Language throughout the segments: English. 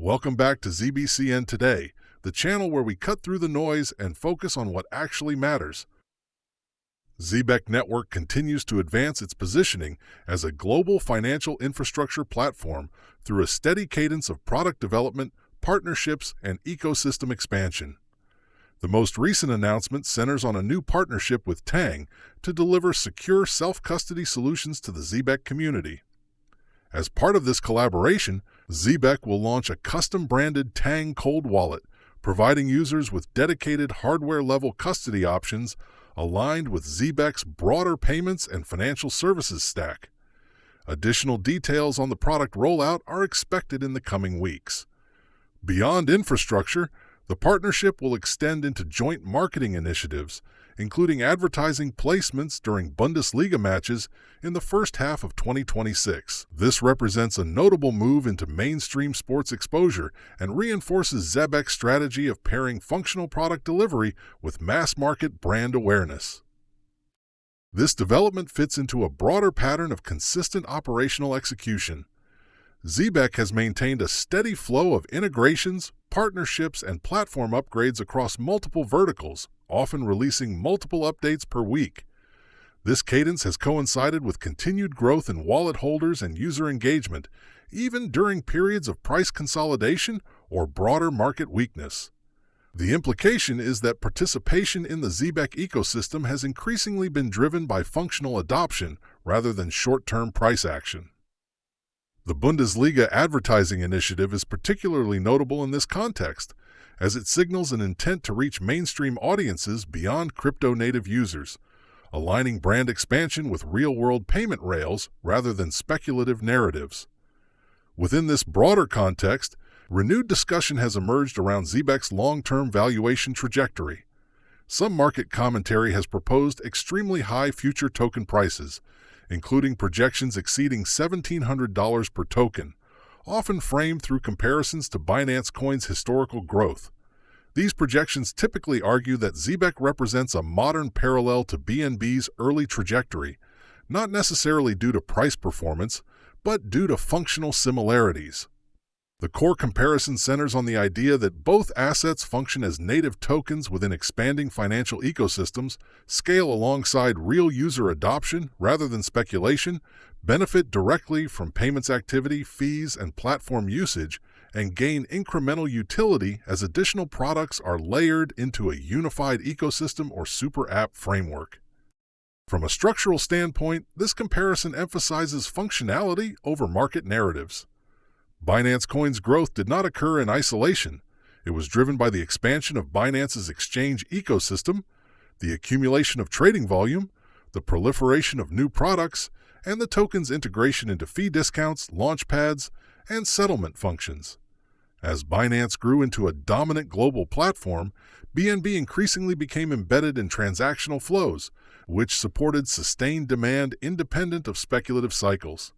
Welcome back to ZBCN Today, the channel where we cut through the noise and focus on what actually matters. Zebec Network continues to advance its positioning as a global financial infrastructure platform through a steady cadence of product development, partnerships, and ecosystem expansion. The most recent announcement centers on a new partnership with Tang to deliver secure self-custody solutions to the Zbeck community. As part of this collaboration, Zbeck will launch a custom-branded Tang cold wallet, providing users with dedicated hardware-level custody options aligned with Zbeck's broader payments and financial services stack. Additional details on the product rollout are expected in the coming weeks. Beyond infrastructure, the partnership will extend into joint marketing initiatives, including advertising placements during Bundesliga matches in the first half of 2026. This represents a notable move into mainstream sports exposure and reinforces Zebeck's strategy of pairing functional product delivery with mass-market brand awareness. This development fits into a broader pattern of consistent operational execution. Zebec has maintained a steady flow of integrations, partnerships, and platform upgrades across multiple verticals, often releasing multiple updates per week. This cadence has coincided with continued growth in wallet holders and user engagement, even during periods of price consolidation or broader market weakness. The implication is that participation in the Zebec ecosystem has increasingly been driven by functional adoption rather than short-term price action. The Bundesliga advertising initiative is particularly notable in this context, as it signals an intent to reach mainstream audiences beyond crypto-native users, aligning brand expansion with real-world payment rails rather than speculative narratives. Within this broader context, renewed discussion has emerged around Zbeck's long-term valuation trajectory. Some market commentary has proposed extremely high future token prices, including projections exceeding $1,700 per token, often framed through comparisons to Binance Coin's historical growth. These projections typically argue that Zbeck represents a modern parallel to BNB's early trajectory, not necessarily due to price performance, but due to functional similarities. The core comparison centers on the idea that both assets function as native tokens within expanding financial ecosystems, scale alongside real user adoption rather than speculation, benefit directly from payments activity, fees, and platform usage, and gain incremental utility as additional products are layered into a unified ecosystem or super app framework. From a structural standpoint, this comparison emphasizes functionality over market narratives. Binance Coin's growth did not occur in isolation. It was driven by the expansion of Binance's exchange ecosystem, the accumulation of trading volume, the proliferation of new products, and the token's integration into fee discounts, launchpads, and settlement functions. As Binance grew into a dominant global platform, BNB increasingly became embedded in transactional flows, which supported sustained demand independent of speculative cycles.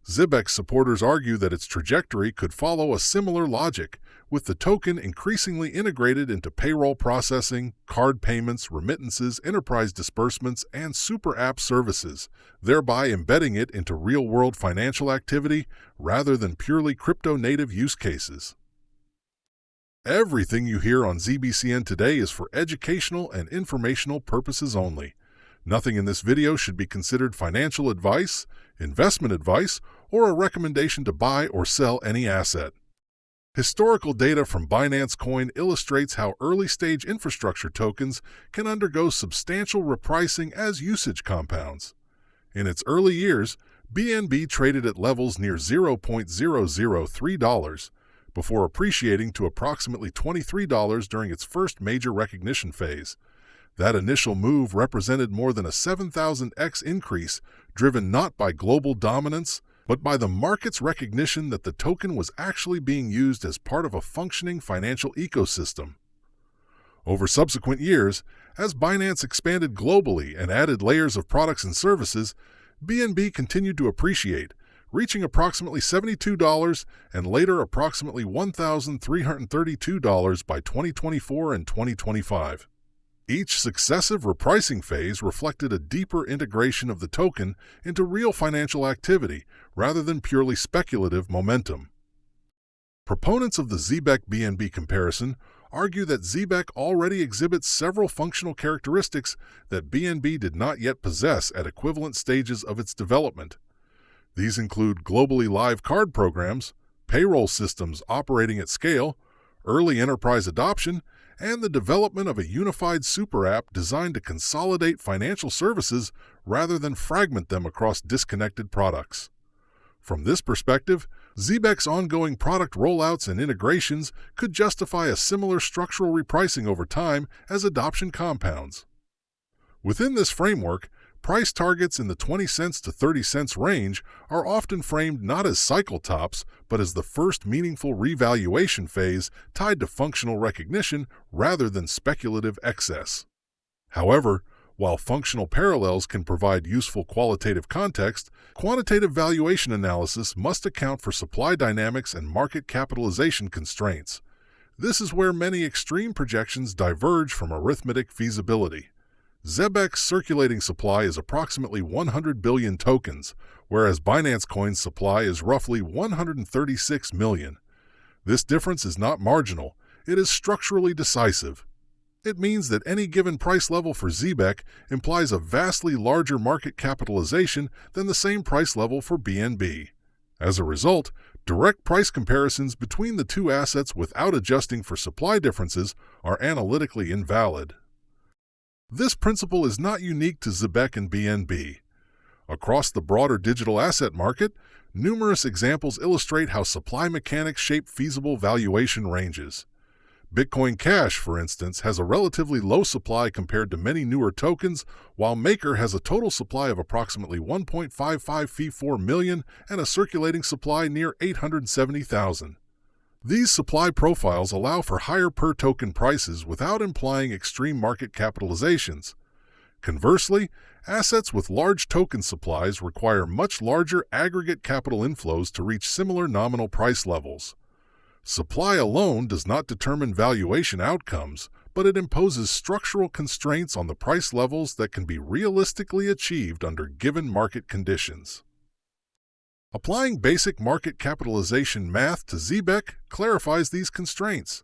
Zebeck supporters argue that its trajectory could follow a similar logic, with the token increasingly integrated into payroll processing, card payments, remittances, enterprise disbursements, and super app services, thereby embedding it into real-world financial activity rather than purely crypto-native use cases. Everything you hear on ZBCN Today is for educational and informational purposes only. Nothing in this video should be considered financial advice, investment advice, or a recommendation to buy or sell any asset. Historical data from Binance Coin illustrates how early-stage infrastructure tokens can undergo substantial repricing as usage compounds. In its early years, BNB traded at levels near $0.003, before appreciating to approximately $23 during its first major recognition phase. That initial move represented more than a 7,000x increase, driven not by global dominance, but by the market's recognition that the token was actually being used as part of a functioning financial ecosystem. Over subsequent years, as Binance expanded globally and added layers of products and services, BNB continued to appreciate, reaching approximately $72 and later approximately $1,332 by 2024 and 2025. Each successive repricing phase reflected a deeper integration of the token into real financial activity rather than purely speculative momentum. Proponents of the Zebec-BNB comparison argue that Zbeck already exhibits several functional characteristics that BNB did not yet possess at equivalent stages of its development. These include globally live card programs, payroll systems operating at scale, early enterprise adoption, and the development of a unified super app designed to consolidate financial services rather than fragment them across disconnected products. From this perspective, Zebeck's ongoing product rollouts and integrations could justify a similar structural repricing over time as adoption compounds. Within this framework, price targets in the 20 cents to 30 cents range are often framed not as cycle tops, but as the first meaningful revaluation phase tied to functional recognition rather than speculative excess. However, while functional parallels can provide useful qualitative context, quantitative valuation analysis must account for supply dynamics and market capitalization constraints. This is where many extreme projections diverge from arithmetic feasibility. Zebeck's circulating supply is approximately 100 billion tokens, whereas Binance Coin's supply is roughly 136 million. This difference is not marginal, it is structurally decisive. It means that any given price level for Zebec implies a vastly larger market capitalization than the same price level for BNB. As a result, direct price comparisons between the two assets without adjusting for supply differences are analytically invalid. This principle is not unique to Zebec and BNB. Across the broader digital asset market, numerous examples illustrate how supply mechanics shape feasible valuation ranges. Bitcoin Cash, for instance, has a relatively low supply compared to many newer tokens, while Maker has a total supply of approximately 1.55 million and a circulating supply near 870,000. These supply profiles allow for higher per-token prices without implying extreme market capitalizations. Conversely, assets with large token supplies require much larger aggregate capital inflows to reach similar nominal price levels. Supply alone does not determine valuation outcomes, but it imposes structural constraints on the price levels that can be realistically achieved under given market conditions. Applying basic market capitalization math to Zbeck clarifies these constraints.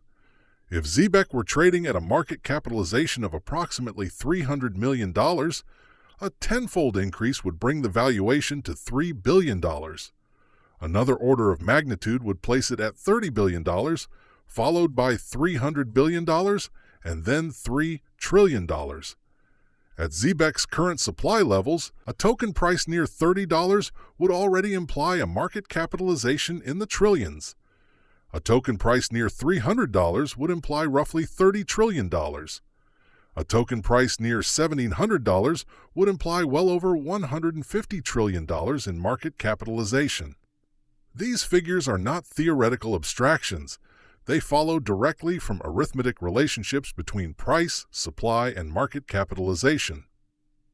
If Zbeck were trading at a market capitalization of approximately $300 million, a tenfold increase would bring the valuation to $3 billion. Another order of magnitude would place it at $30 billion, followed by $300 billion, and then $3 trillion. At Zebeck's current supply levels, a token price near $30 would already imply a market capitalization in the trillions. A token price near $300 would imply roughly $30 trillion. A token price near $1,700 would imply well over $150 trillion in market capitalization. These figures are not theoretical abstractions. They follow directly from arithmetic relationships between price, supply, and market capitalization.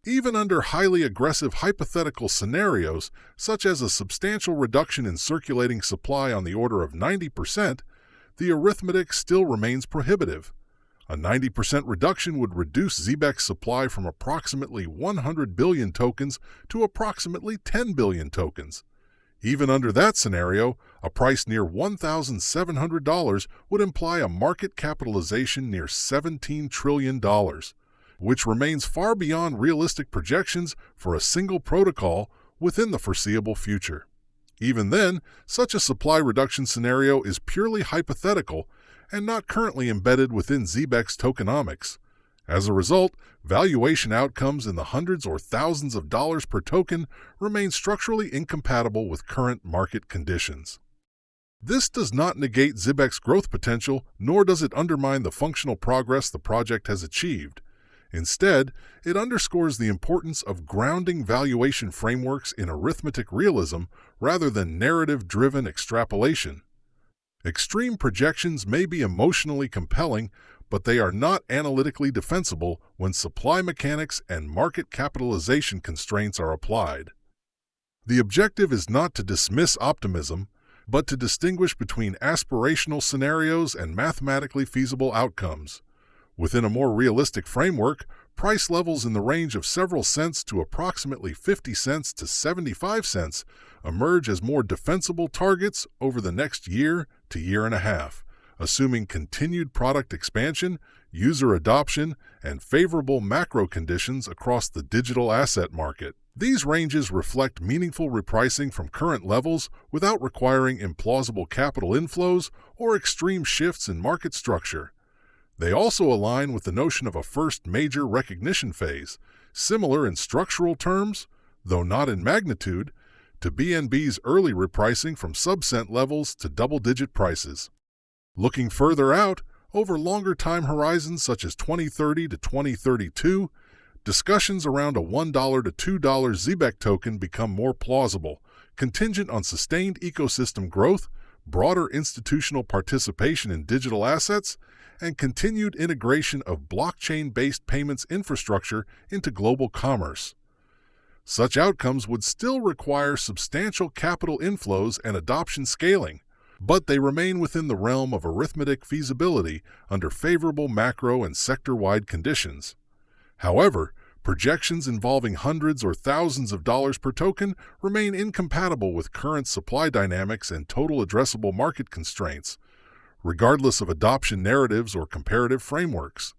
Even under highly aggressive hypothetical scenarios, such as a substantial reduction in circulating supply on the order of 90%, the arithmetic still remains prohibitive. A 90% reduction would reduce Zebeck's supply from approximately 100 billion tokens to approximately 10 billion tokens. Even under that scenario, a price near $1,700 would imply a market capitalization near $17 trillion, which remains far beyond realistic projections for a single protocol within the foreseeable future. Even then, such a supply reduction scenario is purely hypothetical and not currently embedded within Zebeck's tokenomics. As a result, valuation outcomes in the hundreds or thousands of dollars per token remain structurally incompatible with current market conditions. This does not negate Zebeck's growth potential, nor does it undermine the functional progress the project has achieved. Instead, it underscores the importance of grounding valuation frameworks in arithmetic realism rather than narrative-driven extrapolation. Extreme projections may be emotionally compelling, but they are not analytically defensible when supply mechanics and market capitalization constraints are applied. The objective is not to dismiss optimism, but to distinguish between aspirational scenarios and mathematically feasible outcomes. Within a more realistic framework, price levels in the range of several cents to approximately 50 cents to 75 cents emerge as more defensible targets over the next year to year and a half, assuming continued product expansion, user adoption, and favorable macro conditions across the digital asset market. These ranges reflect meaningful repricing from current levels without requiring implausible capital inflows or extreme shifts in market structure. They also align with the notion of a first major recognition phase, similar in structural terms, though not in magnitude, to BNB's early repricing from sub-cent levels to double-digit prices. Looking further out, over longer time horizons such as 2030 to 2032, discussions around a $1 to $2 Zbeck token become more plausible, contingent on sustained ecosystem growth, broader institutional participation in digital assets, and continued integration of blockchain-based payments infrastructure into global commerce. Such outcomes would still require substantial capital inflows and adoption scaling, but they remain within the realm of arithmetic feasibility under favorable macro and sector-wide conditions. However, projections involving hundreds or thousands of dollars per token remain incompatible with current supply dynamics and total addressable market constraints, regardless of adoption narratives or comparative frameworks.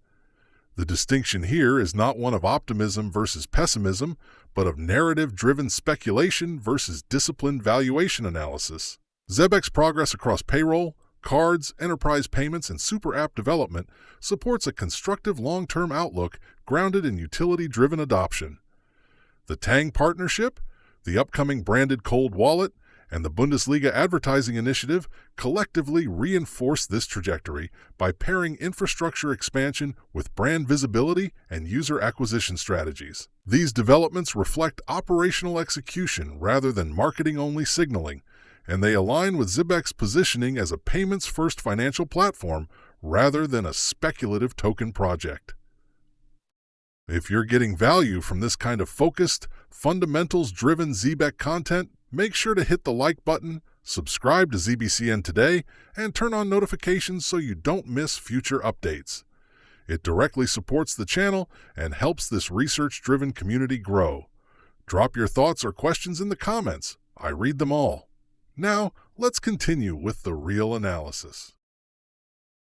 The distinction here is not one of optimism versus pessimism, but of narrative-driven speculation versus disciplined valuation analysis. Zebeck's progress across payroll, cards, enterprise payments, and super app development supports a constructive long-term outlook grounded in utility-driven adoption. The Tang partnership, the upcoming branded cold wallet, and the Bundesliga advertising initiative collectively reinforce this trajectory by pairing infrastructure expansion with brand visibility and user acquisition strategies. These developments reflect operational execution rather than marketing-only signaling, and they align with Zebeck's positioning as a payments-first financial platform rather than a speculative token project. If you're getting value from this kind of focused, fundamentals-driven Zebec content, make sure to hit the like button, subscribe to ZBCN today, and turn on notifications so you don't miss future updates. It directly supports the channel and helps this research-driven community grow. Drop your thoughts or questions in the comments. I read them all. Now, let's continue with the real analysis.